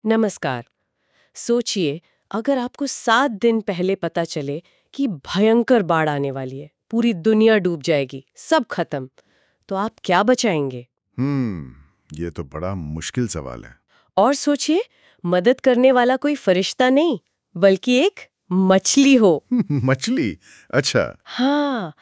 नमस्कार। सोचिए, अगर आपको 7 दिन पहले पता चले कि भयंकर बाढ़ आने वाली है, पूरी दुनिया डूब जाएगी, सब खत्म, तो आप क्या बचाएंगे? ये तो बड़ा मुश्किल सवाल है। और सोचिए, मदद करने वाला कोई फरिश्ता नहीं, बल्कि एक मछली हो। मछली? अच्छा। हाँ,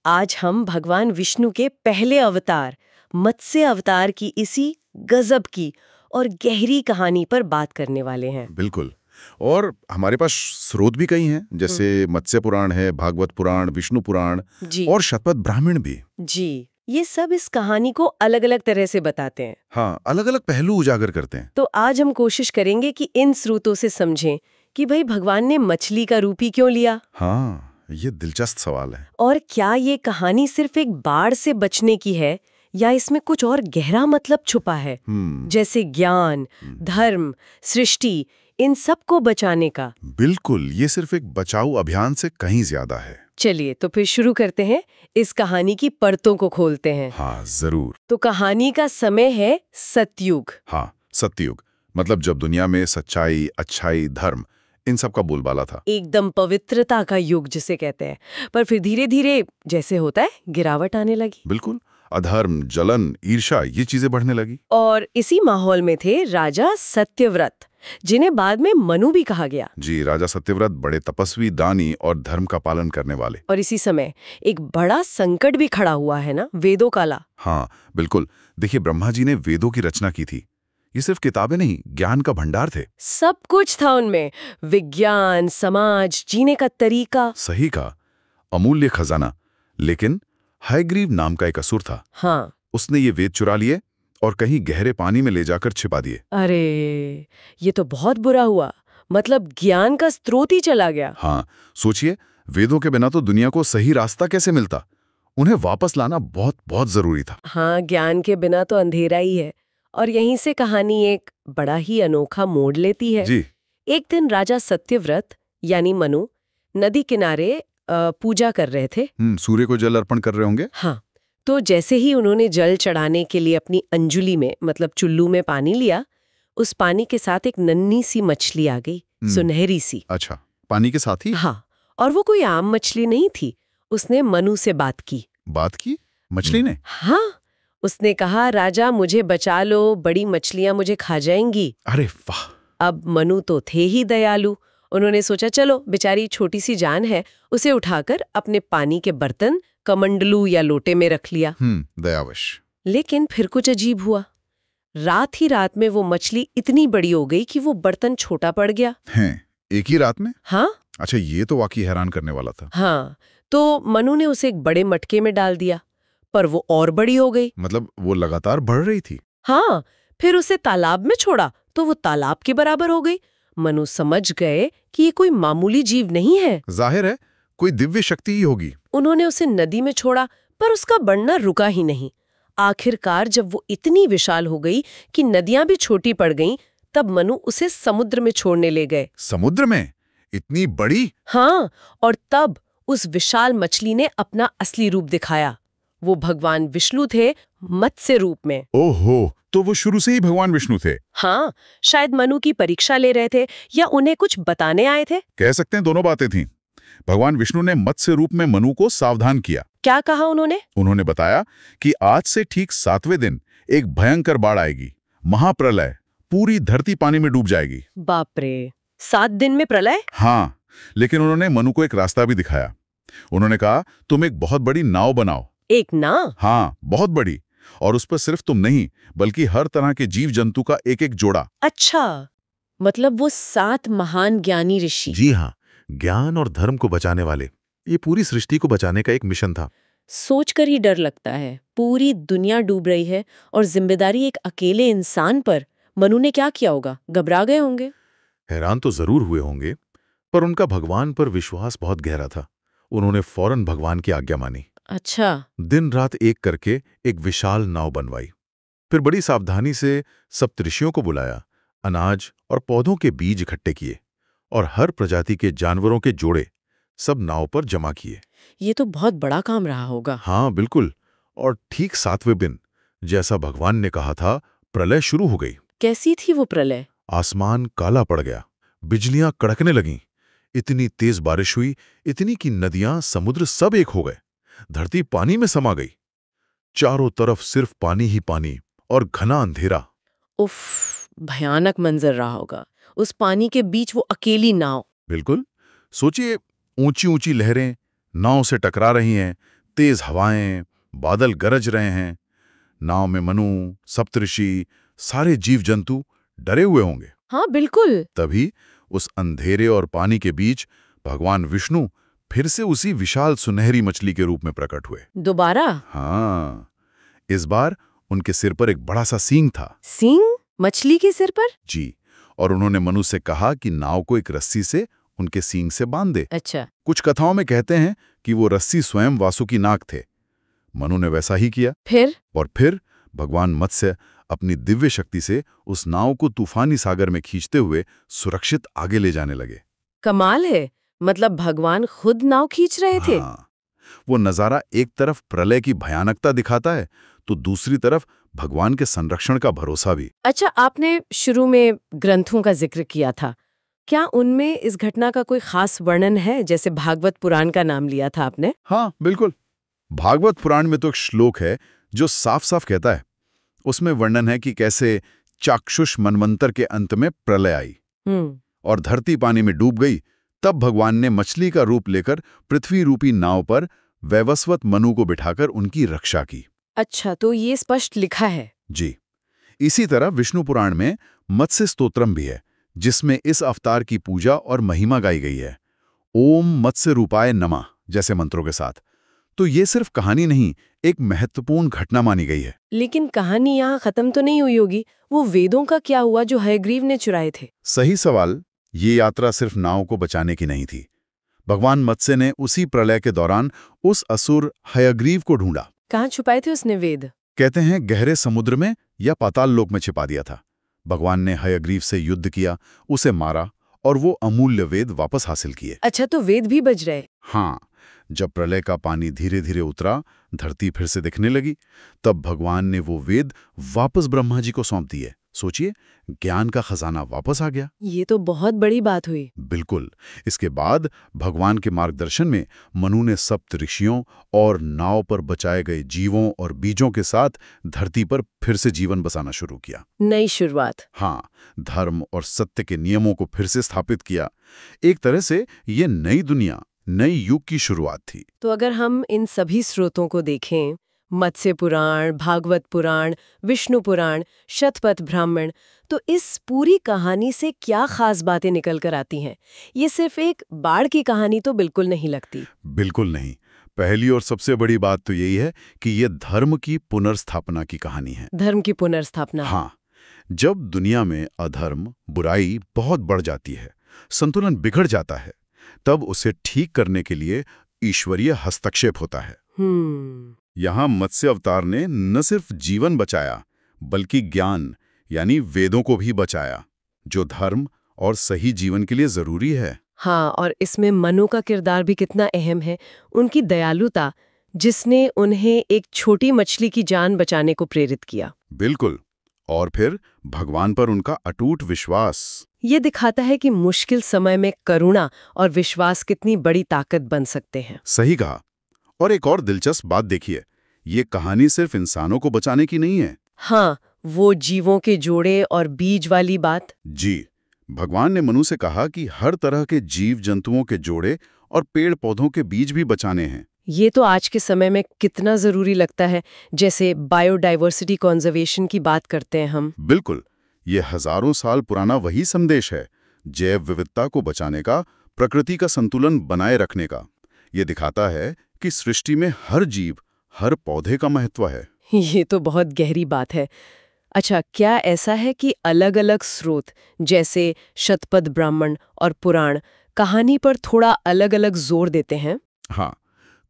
आज हम भगवान विष्णु के पहले अवतार, मत्स्य अवतार की इसी गजब की और गहरी कहानी पर बात करने वाले हैं। बिल्कुल। और हमारे पास स्रोत भी कई हैं, जैसे मत्स्य पुराण है, भागवत पुराण, विष्णु पुराण जी और शतपथ ब्राह्मण भी। जी, ये सब इस कहानी को अलग-अलग तरह से बताते हैं। हाँ, अलग-अलग पहलू उजागर करते हैं। तो आज हम कोशिश करेंगे कि इन स्रोतों से समझें कि भाई भगवान ने मछली का रूप ही क्यों लिया, हाँ, ये दिलचस्प सवाल है। और क्या ये कहानी सिर्फ एक बाढ़ से बचने की है या इसमें कुछ और गहरा मतलब छुपा है, जैसे ज्ञान, धर्म, सृष्टि, इन सब को बचाने का। बिल्कुल, ये सिर्फ एक बचाऊ अभियान से कहीं ज्यादा है। चलिए तो फिर शुरू करते हैं, इस कहानी की परतों को खोलते हैं। हाँ, जरूर। तो कहानी का समय है सतयुग। हाँ, सतयुग, मतलब जब दुनिया में सच्चाई, अच्छाई, धर्म, इन सब का बोलबाला था। एकदम पवित्रता का युग जिसे कहते हैं। पर फिर धीरे धीरे जैसे होता है, गिरावट आने लगी। बिल्कुल, अधर्म, जलन, ईर्ष्या, ये चीजें बढ़ने लगी। और इसी माहौल में थे राजा सत्यव्रत, जिन्हें बाद में मनु भी कहा गया। जी, राजा सत्यव्रत बड़े तपस्वी, दानी और धर्म का पालन करने वाले। और इसी समय एक बड़ा संकट भी खड़ा हुआ है ना, वेदों काला। हाँ, बिल्कुल। देखिए, ब्रह्मा जी ने वेदों की रचना की थी। ये सिर्फ किताबें नहीं, ज्ञान का भंडार थे। सब कुछ था उनमें, विज्ञान, समाज, जीने का तरीका। सही कहा, अमूल्य खजाना। लेकिन हयग्रीव नाम का एक असुर था। हाँ। उसने ये वेद चुरा लिए और कहीं गहरे पानी में ले जाकर छिपा दिए। अरे, ये तो बहुत बुरा हुआ। मतलब ज्ञान का स्रोत ही चला गया। हाँ, सोचिए, वेदों के बिना तो दुनिया को सही रास्ता कैसे मिलता? उन्हें वापस लाना बहुत बहुत जरूरी था। हाँ, ज्ञान के बिना तो अंधेरा ही है। और यहीं से कहानी एक बड़ा ही अनोखा मोड़ लेती है। जी। एक दिन राजा सत्यव्रत यानी मनु नदी किनारे पूजा कर रहे थे। सूर्य को जल अर्पण कर रहे होंगे। हाँ, तो जैसे ही उन्होंने जल चढ़ाने के लिए अपनी अंजुली में मतलब चुल्लू में पानी लिया, उस पानी के साथ एक नन्ही सी मछली आ गई, सुनहरी सी। अच्छा, पानी के साथ ही? हाँ, और वो कोई आम मछली नहीं थी। उसने मनु से बात की। बात की? मछली ने? हाँ, उसने कहा, राजा मुझे बचा लो, बड़ी मछलियां मुझे खा जाएंगी। अरे वाह! अब मनु तो थे ही दयालु। उन्होंने सोचा चलो बेचारी छोटी सी जान है, उसे उठाकर अपने पानी के बर्तन कमंडलू या लोटे में रख लिया। दयावश। लेकिन फिर कुछ अजीब हुआ। रात ही रात में वो मछली इतनी बड़ी हो गई कि वो बर्तन छोटा पड़ गया। हैं, एक ही रात में? हाँ। अच्छा, ये तो वाकई हैरान करने वाला था। हाँ, तो मनु ने उसे एक बड़े मटके में डाल दिया, पर वो और बड़ी हो गई। मतलब वो लगातार बढ़ रही थी? हाँ, फिर उसे तालाब में छोड़ा तो वो तालाब के बराबर हो गई। मनु समझ गए कि ये कोई मामूली जीव नहीं है। जाहिर है, कोई दिव्य शक्ति ही होगी। उन्होंने उसे नदी में छोड़ा, पर उसका बढ़ना रुका ही नहीं। आखिरकार जब वो इतनी विशाल हो गई कि नदियां भी छोटी पड़ गईं, तब मनु उसे समुद्र में छोड़ने ले गए। समुद्र में? इतनी बड़ी? हाँ, और तब उस विशाल मछली ने अपना असली रूप दिखाया। वो भगवान विष्णु थे, मत्स्य रूप में। ओहो, तो वो शुरू से ही भगवान विष्णु थे? हाँ, शायद मनु की परीक्षा ले रहे थे या उन्हें कुछ बताने आए थे। कह सकते हैं दोनों बातें थीं। भगवान विष्णु ने मत्स्य रूप में मनु को सावधान किया। क्या कहा उन्होंने? उन्होंने बताया कि आज से ठीक 7वें दिन एक भयंकर बाढ़ आएगी, महाप्रलय, पूरी धरती पानी में डूब जाएगी। बाप रे, 7 दिन में प्रलय? हाँ, लेकिन उन्होंने मनु को एक रास्ता भी दिखाया। उन्होंने कहा, तुम एक बहुत बड़ी नाव बनाओ। एक नाव? हाँ, बहुत बड़ी। और उस पर सिर्फ तुम नहीं, बल्कि हर तरह के जीव जंतु का एक एक जोड़ा। अच्छा, मतलब वो 7 महान ज्ञानी ऋषि। जी हाँ, ज्ञान और धर्म को बचाने वाले। ये पूरी सृष्टि को बचाने का एक मिशन था। सोचकर ही डर लगता है, पूरी दुनिया डूब रही है और जिम्मेदारी एक अकेले इंसान पर। मनु ने क्या किया होगा? घबरा गए होंगे। हैरान तो जरूर हुए होंगे, पर उनका भगवान पर विश्वास बहुत गहरा था। उन्होंने फौरन भगवान की आज्ञा मानी। अच्छा। दिन रात एक करके एक विशाल नाव बनवाई। फिर बड़ी सावधानी से सप्तऋषियों को बुलाया, अनाज और पौधों के बीज इकट्ठे किए और हर प्रजाति के जानवरों के जोड़े सब नाव पर जमा किए। ये तो बहुत बड़ा काम रहा होगा। हाँ बिल्कुल। और ठीक 7वें दिन, जैसा भगवान ने कहा था, प्रलय शुरू हो गई। कैसी थी वो प्रलय? आसमान काला पड़ गया, बिजलियां कड़कने लगीं। इतनी तेज बारिश हुई, इतनी कि नदियां, समुद्र सब एक हो गए। धरती पानी में समा गई। चारों तरफ सिर्फ पानी ही पानी और घना अंधेरा। उफ, भयानक मंजर रहा होगा। उस पानी के बीच वो अकेली नाव। बिल्कुल। सोचिए, ऊंची ऊंची लहरें नाव से टकरा रही हैं, तेज हवाएं, बादल गरज रहे हैं। नाव में मनु, सप्तऋषि, सारे जीव जंतु डरे हुए होंगे। हाँ बिल्कुल। तभी उस अंधेरे और पानी के बीच भगवान विष्णु फिर से उसी विशाल सुनहरी मछली के रूप में प्रकट हुए। दोबारा? हाँ, इस बार उनके सिर पर एक बड़ा सा सींग था। सींग? मछली के सिर पर? जी। और उन्होंने मनु से कहा कि नाव को एक रस्सी से उनके सींग से बांध दे। अच्छा। कुछ कथाओं में कहते हैं कि वो रस्सी स्वयं वासुकी नाग थे। मनु ने वैसा ही किया। फिर भगवान मत्स्य अपनी दिव्य शक्ति से उस नाव को तूफानी सागर में खींचते हुए सुरक्षित आगे ले जाने लगे। कमाल है, मतलब भगवान खुद नाव खींच रहे थे। हाँ, वो नजारा एक तरफ प्रलय की भयानकता दिखाता है, तो दूसरी तरफ भगवान के संरक्षण का भरोसा भी। अच्छा, आपने शुरू में ग्रंथों का जिक्र किया था, क्या उनमें इस घटना का कोई खास वर्णन है? जैसे भागवत पुराण का नाम लिया था आपने। हाँ बिल्कुल। भागवत पुराण में तो एक श्लोक है जो साफ साफ कहता है, उसमें वर्णन है कि कैसे चाक्षुष मनवंतर के अंत में प्रलय आई और धरती पानी में डूब गई। तब भगवान ने मछली का रूप लेकर पृथ्वी रूपी नाव पर वैवस्वत मनु को बिठाकर उनकी रक्षा की। अच्छा, तो ये स्पष्ट लिखा है। जी। इसी तरह विष्णु पुराण में मत्स्य स्तोत्रम भी है, जिसमें इस अवतार की पूजा और महिमा गाई गई है, ओम मत्स्य रूपाय नमः जैसे मंत्रों के साथ। तो ये सिर्फ कहानी नहीं, एक महत्वपूर्ण घटना मानी गई है। लेकिन कहानी यहाँ खत्म तो नहीं हुई होगी। वो वेदों का क्या हुआ जो हयग्रीव ने चुराए थे? सही सवाल। ये यात्रा सिर्फ नाव को बचाने की नहीं थी। भगवान मत्स्य ने उसी प्रलय के दौरान उस असुर हयग्रीव को ढूंढा। कहाँ छुपाए थे उसने वेद? कहते हैं गहरे समुद्र में या पाताल लोक में छिपा दिया था। भगवान ने हयग्रीव से युद्ध किया, उसे मारा और वो अमूल्य वेद वापस हासिल किए। अच्छा, तो वेद भी बच रहे? हाँ। जब प्रलय का पानी धीरे धीरे उतरा, धरती फिर से दिखने लगी, तब भगवान ने वो वेद वापस ब्रह्मा जी को सौंप दिए। सोचिए, ज्ञान का खजाना वापस आ गया। ये तो बहुत बड़ी बात हुई। बिल्कुल। इसके बाद भगवान के मार्गदर्शन में मनु ने सप्त ऋषियों और नाव पर बचाए गए जीवों और बीजों के साथ धरती पर फिर से जीवन बसाना शुरू किया। नई शुरुआत। हाँ, धर्म और सत्य के नियमों को फिर से स्थापित किया। एक तरह से ये नई दुनिया, नई युग की शुरुआत थी। तो अगर हम इन सभी स्रोतों को देखें, मत्स्य पुराण, भागवत पुराण, विष्णु पुराण, शतपथ ब्राह्मण, तो इस पूरी कहानी से क्या खास बातें निकल कर आती हैं? ये सिर्फ एक बाढ़ की कहानी तो बिल्कुल नहीं लगती। बिल्कुल नहीं। पहली और सबसे बड़ी बात तो यही है कि ये धर्म की पुनर्स्थापना की कहानी है। धर्म की पुनर्स्थापना। हाँ, जब दुनिया में अधर्म, बुराई बहुत बढ़ जाती है, संतुलन बिगड़ जाता है, तब उसे ठीक करने के लिए ईश्वरीय हस्तक्षेप होता है। यहाँ मत्स्य अवतार ने न सिर्फ जीवन बचाया, बल्कि ज्ञान यानी वेदों को भी बचाया, जो धर्म और सही जीवन के लिए जरूरी है। हाँ, और इसमें मनु का किरदार भी कितना अहम है। उनकी दयालुता, जिसने उन्हें एक छोटी मछली की जान बचाने को प्रेरित किया। बिल्कुल। और फिर भगवान पर उनका अटूट विश्वास। ये दिखाता है कि मुश्किल समय में करुणा और विश्वास कितनी बड़ी ताकत बन सकते हैं। सही कहा। और एक और दिलचस्प बात देखिए, ये कहानी सिर्फ इंसानों को बचाने की नहीं है। हाँ, वो जीवों के जोड़े और बीज वाली बात। जी। भगवान ने मनु से कहा कि हर तरह के जीव जंतुओं के जोड़े और पेड़ पौधों के बीज भी बचाने हैं। ये तो आज के समय में कितना जरूरी लगता है, जैसे बायोडाइवर्सिटी कंजर्वेशन की बात करते हैं हम। बिल्कुल। ये हजारों साल पुराना वही संदेश है, जैव विविधता को बचाने का, प्रकृति का संतुलन बनाए रखने का। ये दिखाता है कि सृष्टि में हर जीव, हर पौधे का महत्व है। ये तो बहुत गहरी बात है। अच्छा, क्या ऐसा है कि अलग-अलग स्रोत जैसे शतपथ ब्राह्मण और पुराण कहानी पर थोड़ा अलग-अलग जोर देते हैं? हाँ,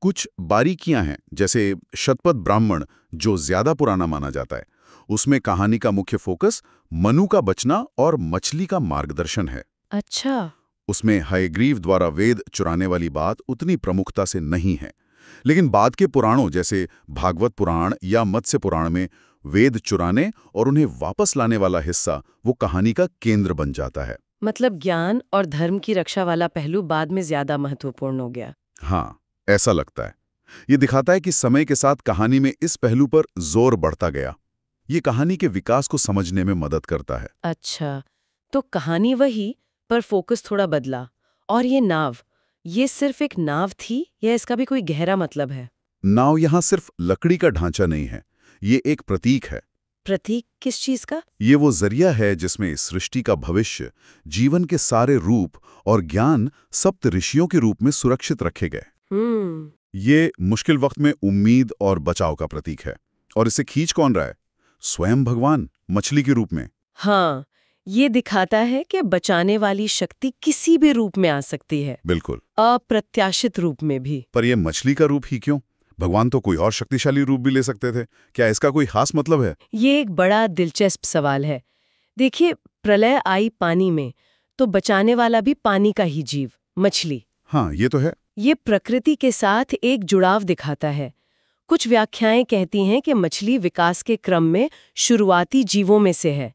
कुछ बारीकियां हैं। जैसे शतपथ ब्राह्मण, जो ज्यादा पुराना माना जाता है, उसमें कहानी का मुख्य फोकस मनु का बचना और मछली का मार्गदर्शन है। अच्छा। उसमें हयग्रीव द्वारा वेद चुराने वाली बात उतनी प्रमुखता से नहीं है। लेकिन बाद के पुराणों जैसे भागवत पुराण या मत्स्य पुराण में वेद चुराने और उन्हें वापस लाने वाला हिस्सा वो कहानी का केंद्र बन जाता है। मतलब ज्ञान और धर्म की रक्षा वाला पहलू बाद में ज्यादा महत्वपूर्ण हो गया। हाँ, ऐसा लगता है। ये दिखाता है कि समय के साथ कहानी में इस पहलू पर जोर बढ़ता गया। ये कहानी के विकास को समझने में मदद करता है। अच्छा, तो कहानी वही, पर फोकस थोड़ा बदला। और ये नाव, ये सिर्फ एक नाव थी या इसका भी कोई गहरा मतलब है? नाव यहाँ सिर्फ लकड़ी का ढांचा नहीं है, ये एक प्रतीक है। प्रतीक किस चीज का? ये वो जरिया है जिसमें इस सृष्टि का भविष्य, जीवन के सारे रूप और ज्ञान सप्त ऋषियों के रूप में सुरक्षित रखे गए। ये मुश्किल वक्त में उम्मीद और बचाव का प्रतीक है। और इसे खींच कौन रहा है? स्वयं भगवान, मछली के रूप में। हाँ, ये दिखाता है कि बचाने वाली शक्ति किसी भी रूप में आ सकती है, बिल्कुल। अप्रत्याशित रूप में भी। पर यह मछली का रूप ही क्यों? भगवान तो कोई और शक्तिशाली रूप भी ले सकते थे। क्या इसका कोई खास मतलब है? ये एक बड़ा दिलचस्प सवाल है। देखिए, प्रलय आई पानी में, तो बचाने वाला भी पानी का ही जीव, मछली। हाँ, ये तो है। ये प्रकृति के साथ एक जुड़ाव दिखाता है। कुछ व्याख्याएं कहती हैं कि मछली विकास के क्रम में शुरुआती जीवों में से है,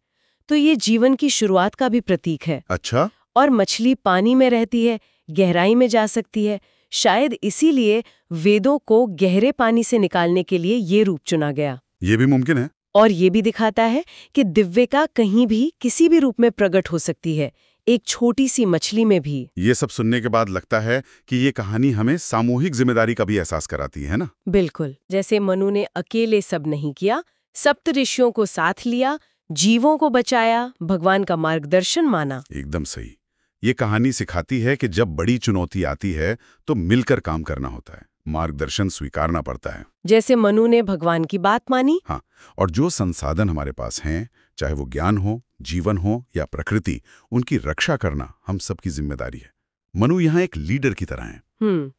तो ये जीवन की शुरुआत का भी प्रतीक है। अच्छा। और मछली पानी में रहती है, गहराई में जा सकती है। शायद इसीलिए वेदों को गहरे पानी से निकालने के लिए ये रूप चुना गया। ये भी मुमकिन है। और ये भी दिखाता है कि दिव्यता कहीं भी किसी भी रूप में प्रकट हो सकती है, एक छोटी सी मछली में भी। ये सब सुनने के बाद लगता है कि ये कहानी हमें सामूहिक जिम्मेदारी का भी एहसास कराती है ना? बिल्कुल, जैसे मनु ने अकेले सब नहीं किया, सप्त ऋषियों को साथ लिया, जीवों को बचाया, भगवान का मार्गदर्शन माना। एकदम सही। ये कहानी सिखाती है कि जब बड़ी चुनौती आती है तो मिलकर काम करना होता है, मार्गदर्शन स्वीकारना पड़ता है। जैसे मनु ने भगवान की बात मानी। हाँ, और जो संसाधन हमारे पास हैं, चाहे वो ज्ञान हो, जीवन हो या प्रकृति, उनकी रक्षा करना हम सबकी जिम्मेदारी है। मनु यहाँ एक लीडर की तरह है।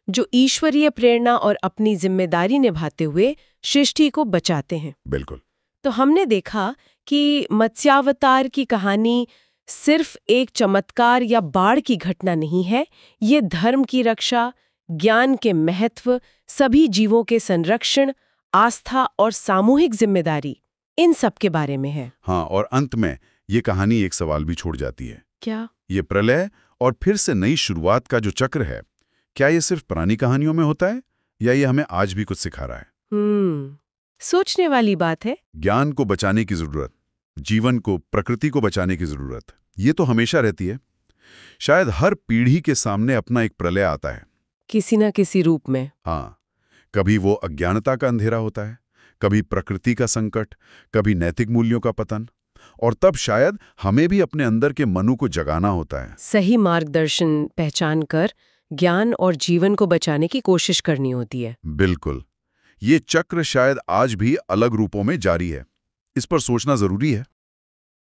जो ईश्वरीय प्रेरणा और अपनी जिम्मेदारी निभाते हुए सृष्टि को बचाते हैं। बिल्कुल। तो हमने देखा कि मत्स्यावतार की कहानी सिर्फ एक चमत्कार या बाढ़ की घटना नहीं है, ये धर्म की रक्षा, ज्ञान के महत्व, सभी जीवों के संरक्षण, आस्था और सामूहिक जिम्मेदारी, इन सब के बारे में है। हाँ, और अंत में ये कहानी एक सवाल भी छोड़ जाती है। क्या? ये प्रलय और फिर से नई शुरुआत का जो चक्र है, क्या ये सिर्फ पुरानी कहानियों में होता है या ये हमें आज भी कुछ सिखा रहा है? सोचने वाली बात है। ज्ञान को बचाने की जरूरत, जीवन को, प्रकृति को बचाने की जरूरत, ये तो हमेशा रहती है। शायद हर पीढ़ी के सामने अपना एक प्रलय आता है, किसी न किसी रूप में। हाँ, कभी वो अज्ञानता का अंधेरा होता है, कभी प्रकृति का संकट, कभी नैतिक मूल्यों का पतन, और तब शायद हमें भी अपने अंदर के मनु को जगाना होता है। सही मार्गदर्शन पहचान कर ज्ञान और जीवन को बचाने की कोशिश करनी होती है। बिल्कुल। ये चक्र शायद आज भी अलग रूपों में जारी है। इस पर सोचना जरूरी है।